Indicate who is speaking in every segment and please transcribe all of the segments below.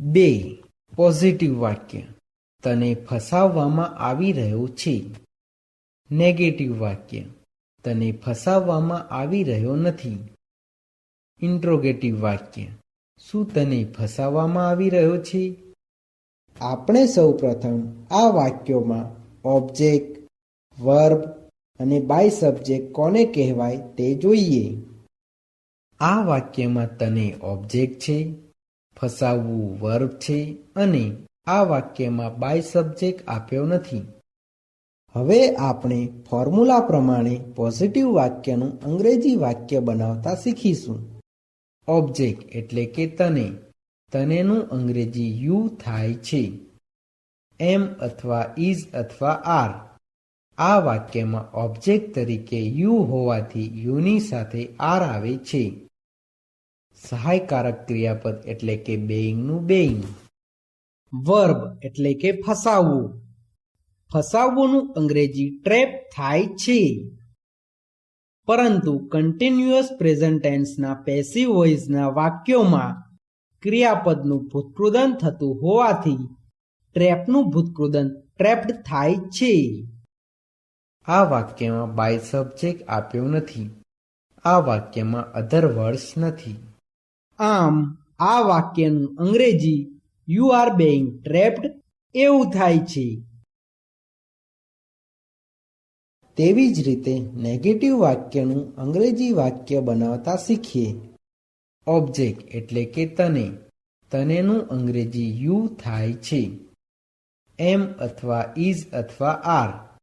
Speaker 1: બે. પોઝિટિવ વાક્ય. તને ફસાવવામાં આવી રહ્યો છે. નેગેટિવ વાક્ય. તને ફસાવવામાં આવી રહ્યો નથી. ઇન્ટ્રોગેટિવ વાક્ય. શું તને ફસાવવામાં આવી રહ્યો છે? આપણે સૌ પ્રથમ આ વાક્યોમાં ઓબ્જેક્ટ, વર્બ અને બાય સબ્જેક્ટ કોને કહેવાય તે જોઈએ. આ વાક્યમાં તને ઓબ્જેક્ટ છે, ફસાવવું વર્બ છે અને આ વાક્યમાં બાય સબ્જેક્ટ આપ્યો નથી. હવે આપણે ફોર્મ્યુલા પ્રમાણે પોઝિટિવ વાક્યનું અંગ્રેજી વાક્ય બનાવતા શીખીશું. ઓબ્જેક્ટ એટલે કે તને. તનેનું અંગ્રેજી યુ થાય છે. એમ અથવા ઇઝ અથવા આર. આ વાક્યમાં ઓબ્જેક્ટ તરીકે યુ હોવાથી યુની સાથે આર આવે છે. સહાયકારક ક્રિયાપદ એટલે કે બેઇંગનું બેઇંગ. વર્બ એટલે કે ફસાવવું. ફસાવવુંનું અંગ્રેજી ટ્રેપ થાય છે. પરંતુ કન્ટિન્યુઅસ પ્રેઝન્ટ ટેન્સના પેસિવ વોઇસના વાક્યોમાં ક્રિયાપદનું ભૂતકૃદન થતું હોવાથી ટ્રેપનું ભૂતકૃદન ટ્રેપ્ડ થાય છે. આ વાક્યમાં બાય સબ્જેક્ટ આપ્યો નથી. આ વાક્યમાં અધર વર્ડ્સ નથી. આમ આ વાક્યનું અંગ્રેજી યુ આર બેઇંગ ટ્રેપ્ડ એવું થાય છે. તેવી જ રીતે નેગેટિવ વાક્યનું અંગ્રેજી વાક્ય બનાવતા શીખીએ. ઓબ્જેક્ટ એટલે કે તને. તનેનું અંગ્રેજી યુ થાય છે. એમ અથવા ઇઝ અથવા આર.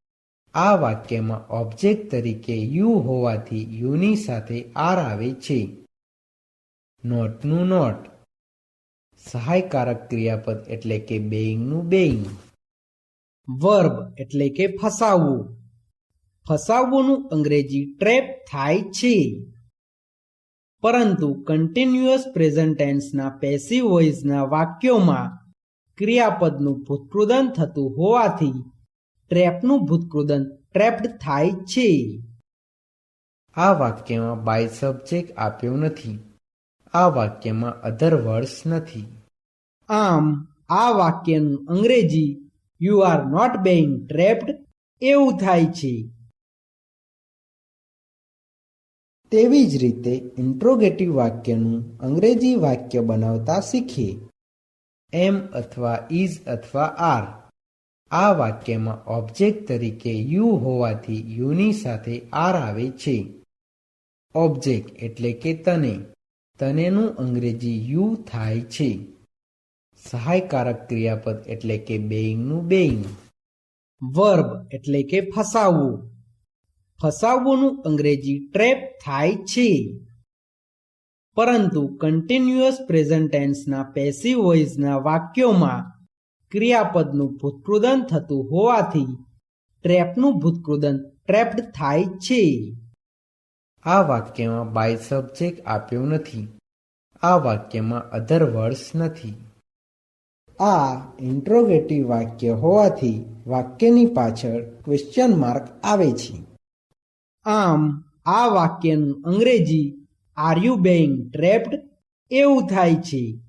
Speaker 1: આ વાક્યમાં ઓબ્જેક્ટ તરીકે યુ હોવાથી યુની સાથે આર આવે છે. નોટનું નોટ. સહાયકારક ક્રિયાપદ એટલે કે બેઇંગનું બેઇંગ. વર્બ એટલે કે ફસાવવું. ફસાવવુંનું અંગ્રેજી ટ્રેપ થાય છે. પરંતુ કન્ટિન્યુઅસ પ્રેઝન્ટ ટેન્સના પેસિવ વોઇસના વાક્યોમાં ક્રિયાપદનું ભૂતકૃદન થતું હોવાથી ટ્રેપનું ભૂતકૃદન ટ્રેપ્ડ થાય છે. આ વાક્યમાં બાય સબ્જેક્ટ આપ્યો નથી. આ વાક્યમાં અધર વર્ડ્સ નથી. આમ આ વાક્યનું અંગ્રેજી you are not being trapped એવું થાય છે. તેવી જ રીતે ઇન્ટ્રોગેટિવ વાક્યનું અંગ્રેજી વાક્ય બનાવતા શીખીએ. એમ અથવા ઇઝ અથવા આર. આ વાક્યમાં ઓબ્જેક્ટ તરીકે યુ હોવાથી યુની સાથે આર આવે છે. ઓબ્જેક્ટ એટલે કે તને. તનેનું અંગ્રેજી યુ થાય છે. સહાયકારક ક્રિયાપદ એટલે કે બેઇંગનું બેઇંગ. વર્બ એટલે કે ફસાવવું. ફસાવવુંનું અંગ્રેજી ટ્રેપ થાય છે. પરંતુ કન્ટિન્યુઅસ પ્રેઝન્ટ ટેન્સના પેસિવ વોઇસના વાક્યોમાં ક્રિયાપદનું ભૂતકૃદન થતું હોવાથી ટ્રેપનું ભૂતકૃદન ટ્રેપ્ડ થાય છે. આ વાક્યમાં બાય સબ્જેક્ટ આપ્યો નથી. આ વાક્યમાં અધર વર્ડ્સ નથી. આ ઇન્ટ્રોગેટિવ વાક્ય હોવાથી વાક્યની પાછળ ક્વેશ્ચન માર્ક આવે છે. આમ આ વાક્યનું અંગ્રેજી આર યુ બેઇંગ ટ્રેપ્ડ એવું થાય છે.